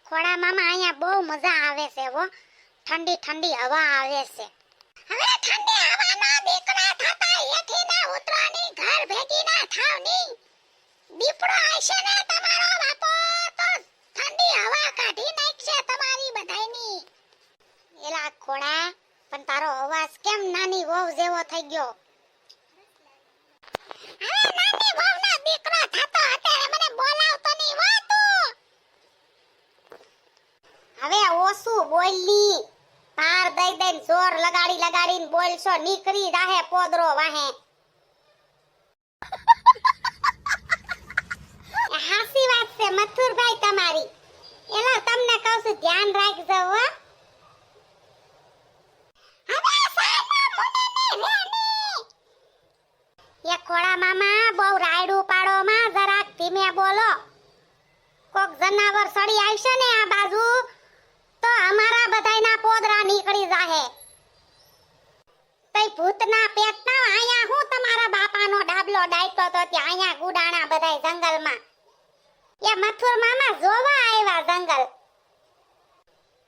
ખોડા મામા અહીંયા બહુ મજા આવે છે હો, ઠંડી ઠંડી હવા આવે છે. હવે ઠંડી હવાના દીકરા થતા એથી ના ઉતરાની ઘર ભેગી ના થાવની દીપડો આવશે ને તમારો બાપો તો ઠંડી હવા કાઢી નાખશે તમારી બધાયની. એલા ખોડા પણ તારો અવાજ કેમ નાની વહુ જેવો થઈ ગયો? હવે નાની વહુના દીકરો થતો અત્યારે મને બોલાવતો નહીં હો તું. હવે ઓસું બોલલી, પાર દઈ દઈને જોર લગાડી લગાડીને બોલશો નીકળી જાહે પોદરો વાહે. હાસી વાત છે મથુરભાઈ તમારી. એલા તમને કહું છું ધ્યાન રાખજો હો. હવે સાના મુનિની રેની એ ખોડા મામા બહુ રાયડું પાડો માં જરાક ધીમે બોલો. કોક જનાવર સડી આવશે ને આ બાજુ તો અમારા બધાયના પોદરા નીકળી જાહે. તઈ ભૂતના પેટના આયા હું તમારા બાપાનો ડાબલો ડાયતો તો ત્યાં આયા ગુડાણા બધાય જંગલમાં. એ મથુર મામા જોવા આવ્યા જંગલ.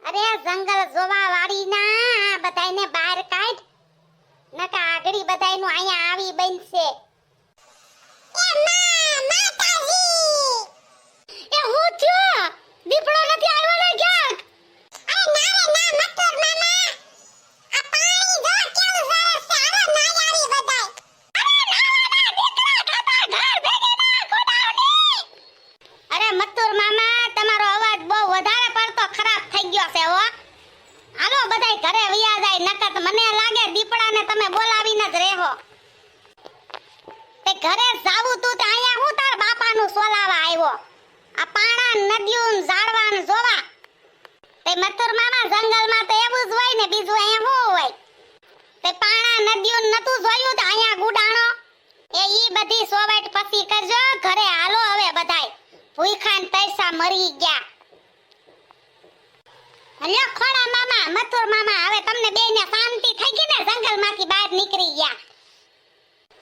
અરે જંગલ જોવા વાળીના બધાયને બહાર કાઢ નકા આગળી બધાયનું આયા આવી બનશે. એ માતાજી એ હું થયો દીપડો નથી આવ્યો ને ક્યાંક? અરે ના રે ના મથુર મામા આ પાણી જો કેવું સરસ છે. આવો નાયારી બધાય. અરે નાવાના દીકરા ખાતા ઘર ભેગી ના ગોડાવની. અરે મથુર મામા તમારો અવાજ બહુ વધારે પડતો ખરાબ થઈ ગયો છે હો. હાલો બધાય ઘરે વયા જાય નકર મને લાગે દીપડાને તમે બોલાવીને જ રહેવો. તે ઘરે જાવું તું તે આયા હું તાર બાપાનું સોલાવા આવ્યો. આ પાણા નદીયું ઝાડવાન જોવા. તે મથુર મામા જંગલમાં તો એવું જ હોય ને બીજું અહીંયા શું હોય? તે પાણા નદીયું નતું જોયું તો અહીંયા ગુડાણો. એ ઈ બધી સોવેટ પછી કરજો. ઘરે હાલો હવે બધાય ભૂખાન તરસા મરી ગયા. હલ્યો ખોડા મામા મથુર મામા હવે તમને બેયને શાંતિ થઈ ગઈ ને જંગલમાંથી બહાર નીકળી ગયા.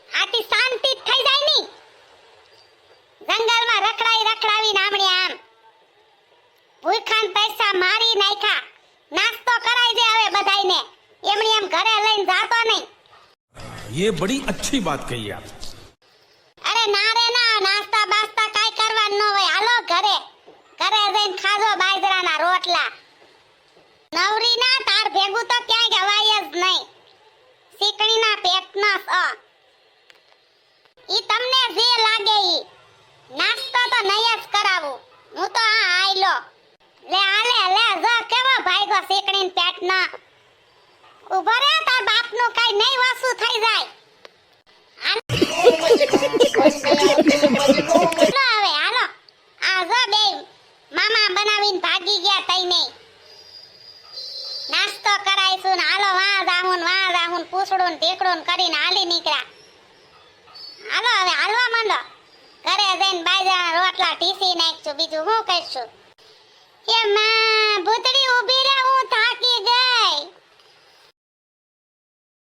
આથી શાંતિ થઈ જાય ની. જંગલમાં રખડાવી નામણી આમ ભૂખાન પૈસા મારી નાખ્યા. નાસ્તો કરાઈ દે હવે બધાયને. એમણી એમ ઘરે લઈને જાતો નહીં. ये बड़ी अच्छी बात कही आप. અરે ના રે ના નાસ્તા બાસ્તા કાઈ કરવા ન હોય. હાલો ઘરે જઈને ખાજો બાજરાના રોટલા. નવરી ના તાર ભેગું તો ક્યાંય ગવાય જ નહીં. શીકણીના પેટના ઈ તમને જે લાગે ઈ નાસ્તો તો નહીં જ કરાવું હું તો. આ આયલો લે આલે જો કેવો ભાઈગો શીકણીન પેટના. ઉભો રે તાર બાપનું કઈ નહીં વસુ થઈ જાય. હવે હાલો આ જો બે મામા બનાવીને ભાગી ગયા તઈ નહીં. નાસ્તો કરાઈશું ને હાલો વાહ જાહુન પૂછડું ઢીકડું કરીને હાલી નીકળ્યા. હાલો હવે હાલવા માંડો. ઘરે જઈને બાજરાના રોટલા ઢીસી નાખશું. બીજું શું કરશું? એ માં ભૂતડી ઊભી રે હું થાકી ગઈ.